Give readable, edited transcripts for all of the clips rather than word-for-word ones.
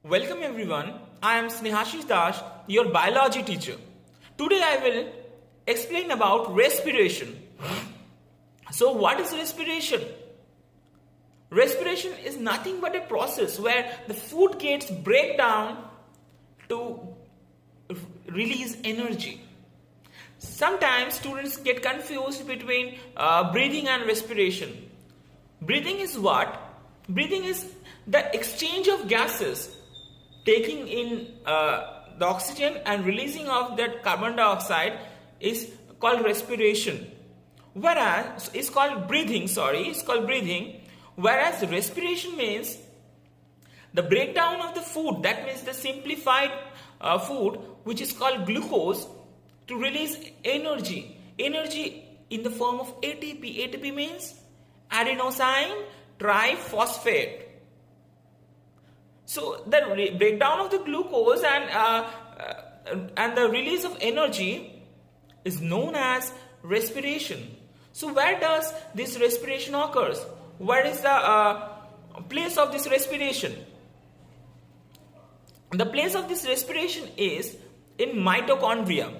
Welcome everyone. I am Snehashish Das, your biology teacher. Today I will explain about respiration. So what is respiration? Respiration is nothing but a process where the food gets break down to release energy. Sometimes students get confused between breathing and respiration. Breathing is what? Breathing is the exchange of gases, taking in the oxygen and releasing of that carbon dioxide is called respiration. Whereas it's called breathing, Whereas respiration means the breakdown of the food, that means the simplified food which is called glucose, to release energy. Energy in the form of ATP. ATP means adenosine triphosphate. So the breakdown of the glucose and the release of energy is known as respiration. So where does this respiration occurs? Where is the place of this respiration? The place of this respiration is in mitochondria.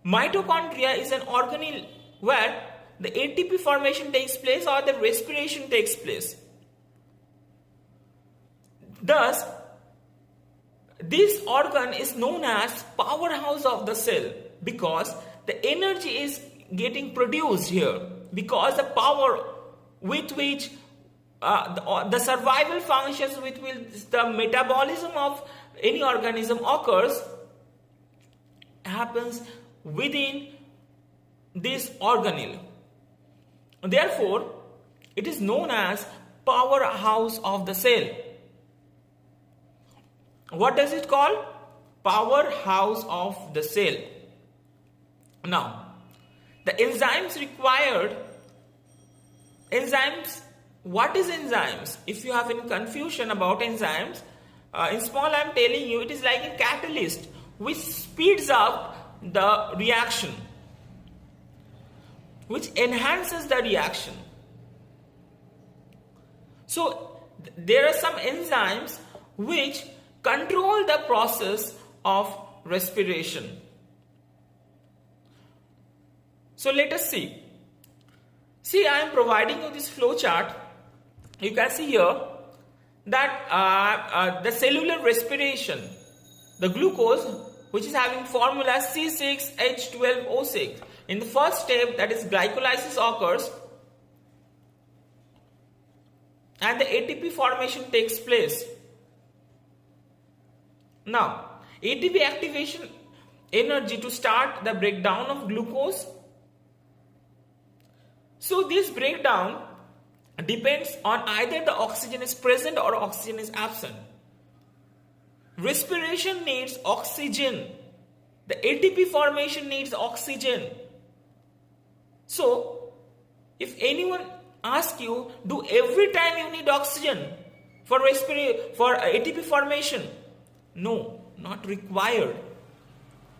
Mitochondria is an organelle where the ATP formation takes place or the respiration takes place. Thus, this organ is known as powerhouse of the cell because the energy is getting produced here, because the power with which the survival functions with which the metabolism of any organism occurs happens within this organelle. Therefore, it is known as powerhouse of the cell. What does it call? Powerhouse of the cell. Now, the enzymes required. What is enzymes? If you have any confusion about enzymes, in small I am telling you it is like a catalyst which speeds up the reaction, which enhances the reaction. So there are some enzymes which control the process of respiration. So let us see. See, I am providing you this flow chart. You can see here that the cellular respiration, the glucose, which is having formula C6H12O6. In the first step, that is glycolysis occurs and the ATP formation takes place. Now, ATP activation energy to start the breakdown of glucose. So this breakdown depends on either the oxygen is present or oxygen is absent. Respiration needs oxygen. The ATP formation needs oxygen. So, if anyone asks you, do every time you need oxygen for ATP formation? No, not required.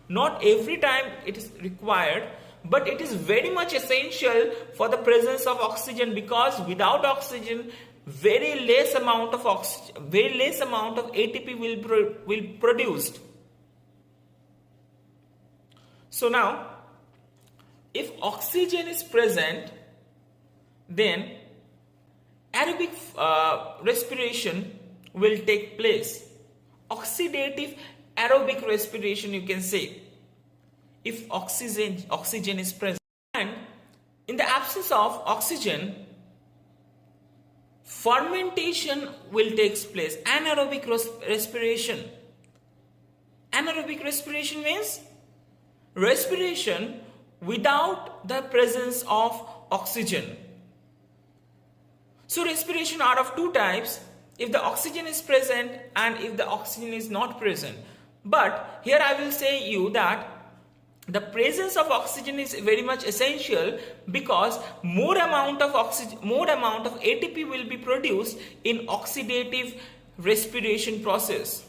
Not every time it is required, but it is very much essential for the presence of oxygen, because without oxygen, very less amount of ATP will produced. So now, if oxygen is present, then aerobic respiration will take place. Oxidative aerobic respiration, you can say, if oxygen is present. And in the absence of oxygen, fermentation will take place. Anaerobic respiration. Anaerobic respiration means respiration without the presence of oxygen. So respiration are of two types: if the oxygen is present and if the oxygen is not present. But here I will say you that the presence of oxygen is very much essential, because more amount of ATP will be produced in oxidative respiration process.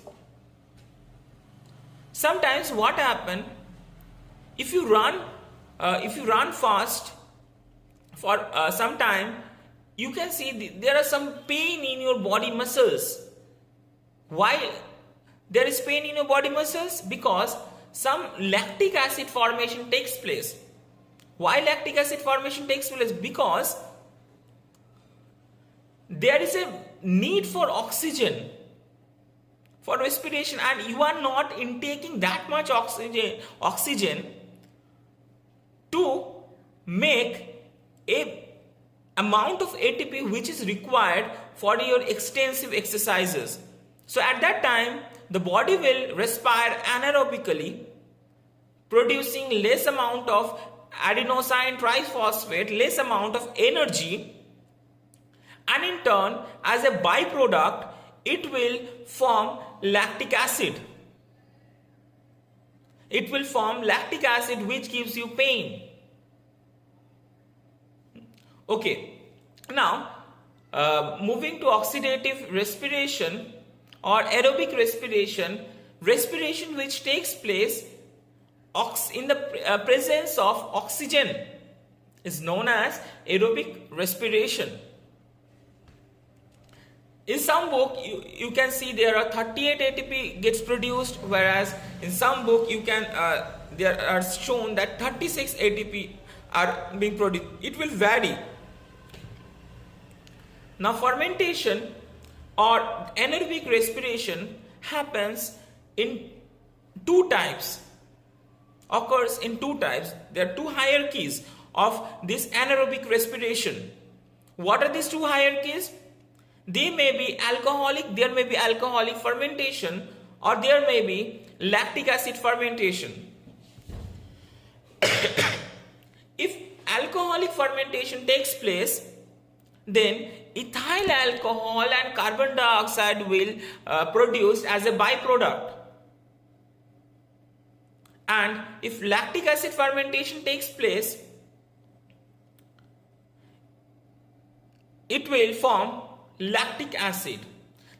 Sometimes what happen, if you run fast for some time, you can see there are some pain in your body muscles. Why there is pain in your body muscles? Because some lactic acid formation takes place. Why lactic acid formation takes place? Because there is a need for oxygen for respiration, and you are not intaking that much oxygen to make a amount of ATP which is required for your extensive exercises. So at that time, the body will respire anaerobically, producing less amount of adenosine triphosphate, less amount of energy, and in turn, as a byproduct, it will form lactic acid. It will form lactic acid which gives you pain. Okay, now moving to oxidative respiration or aerobic respiration, respiration which takes place in the presence of oxygen is known as aerobic respiration. In some book you can see there are 38 ATP gets produced, whereas in some book you can there are shown that 36 ATP are being produced. It will vary. Now fermentation or anaerobic respiration happens in two types, occurs in two types. There are two hierarchies of this anaerobic respiration. What are these two hierarchies? They may be alcoholic, there may be alcoholic fermentation, or there may be lactic acid fermentation. If alcoholic fermentation takes place, then ethyl alcohol and carbon dioxide will produce as a byproduct. And if lactic acid fermentation takes place, it will form lactic acid.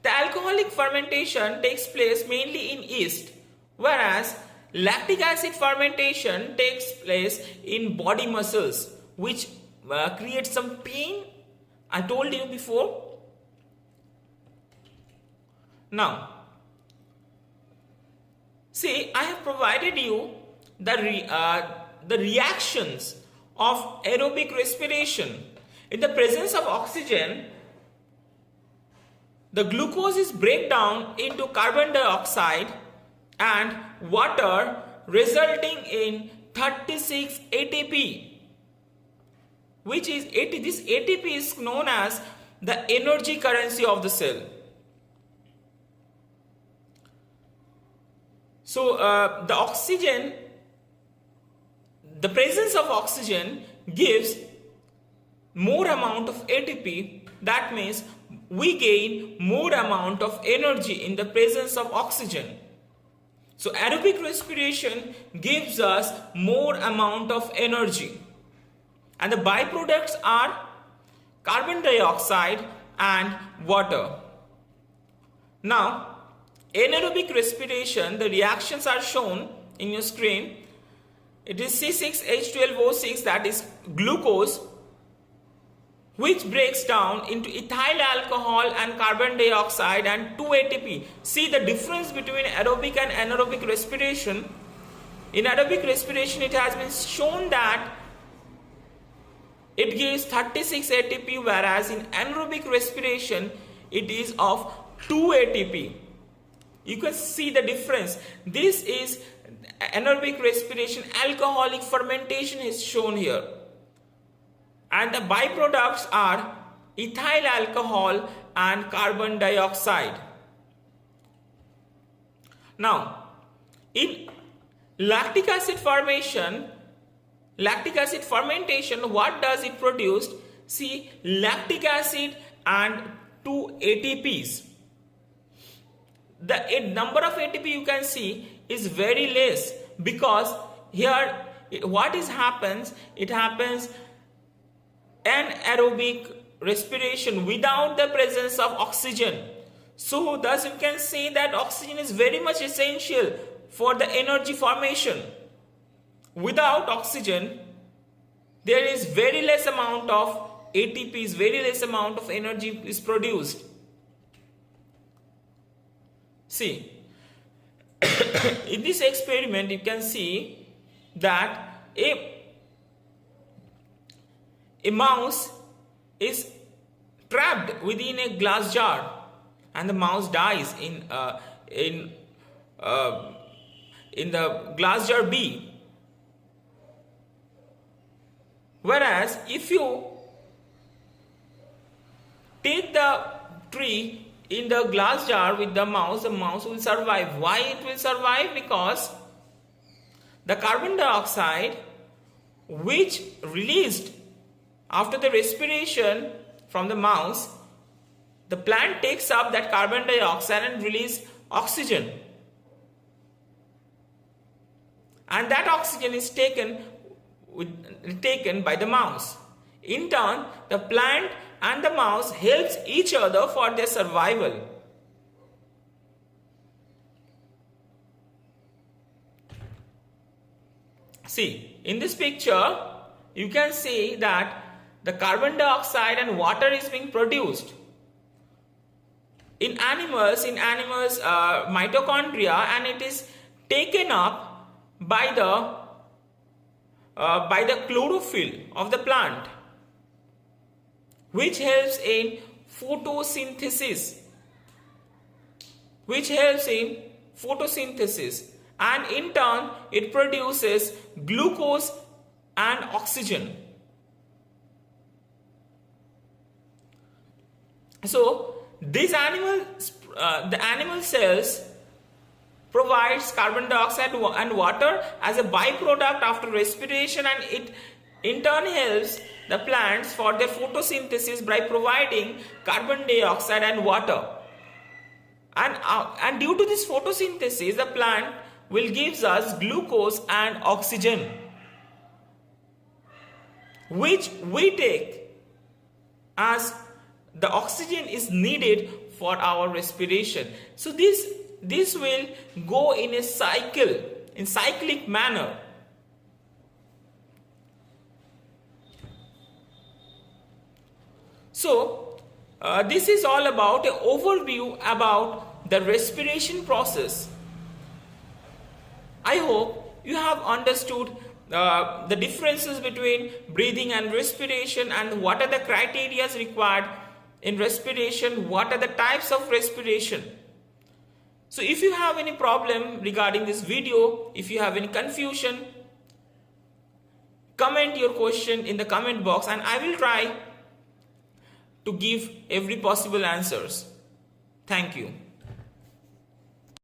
The alcoholic fermentation takes place mainly in yeast, whereas lactic acid fermentation takes place in body muscles, which creates some pain. I told you before. Now, see, I have provided you the reactions of aerobic respiration. In the presence of oxygen, the glucose is break down into carbon dioxide and water, resulting in 36 ATP, which is this ATP is known as the energy currency of the cell. So the oxygen, the presence of oxygen gives more amount of ATP. That means we gain more amount of energy in the presence of oxygen. So aerobic respiration gives us more amount of energy. And the byproducts are carbon dioxide and water. Now, anaerobic respiration, the reactions are shown in your screen. It is C6H12O6, that is glucose, which breaks down into ethyl alcohol and carbon dioxide and 2 ATP. See the difference between aerobic and anaerobic respiration. In aerobic respiration, it has been shown that it gives 36 ATP, whereas in anaerobic respiration, it is of 2 ATP. You can see the difference. This is anaerobic respiration, alcoholic fermentation is shown here. And the byproducts are ethyl alcohol and carbon dioxide. Now, in lactic acid fermentation, what does it produce? See, lactic acid and 2 ATPs. The number of ATP you can see is very less, because here what happens, it happens anaerobic respiration without the presence of oxygen. So thus you can say that oxygen is very much essential for the energy formation. Without oxygen, there is very less amount of ATPs, very less amount of energy is produced. See, in this experiment you can see that a mouse is trapped within a glass jar, and the mouse dies in the glass jar B. Whereas if you take the tree in the glass jar with the mouse will survive. Why it will survive? Because the carbon dioxide which released after the respiration from the mouse, the plant takes up that carbon dioxide and release oxygen. And that oxygen is taken by the mouse. In turn, the plant and the mouse helps each other for their survival. See, in this picture, you can see that the carbon dioxide and water is being produced. In animals, mitochondria, and it is taken up by the chlorophyll of the plant, which helps in photosynthesis, and in turn it produces glucose and oxygen. So these the animal cells provides carbon dioxide and water as a byproduct after respiration, and it in turn helps the plants for their photosynthesis by providing carbon dioxide and water. And due to this photosynthesis, the plant will gives us glucose and oxygen, which we take as the oxygen is needed for our respiration. So this will go in a cyclic manner. So this is all about an overview about the respiration process. I hope you have understood the differences between breathing and respiration, and what are the criteria required in respiration, what are the types of respiration. So if you have any problem regarding this video, if you have any confusion, comment your question in the comment box and I will try to give every possible answers. Thank you.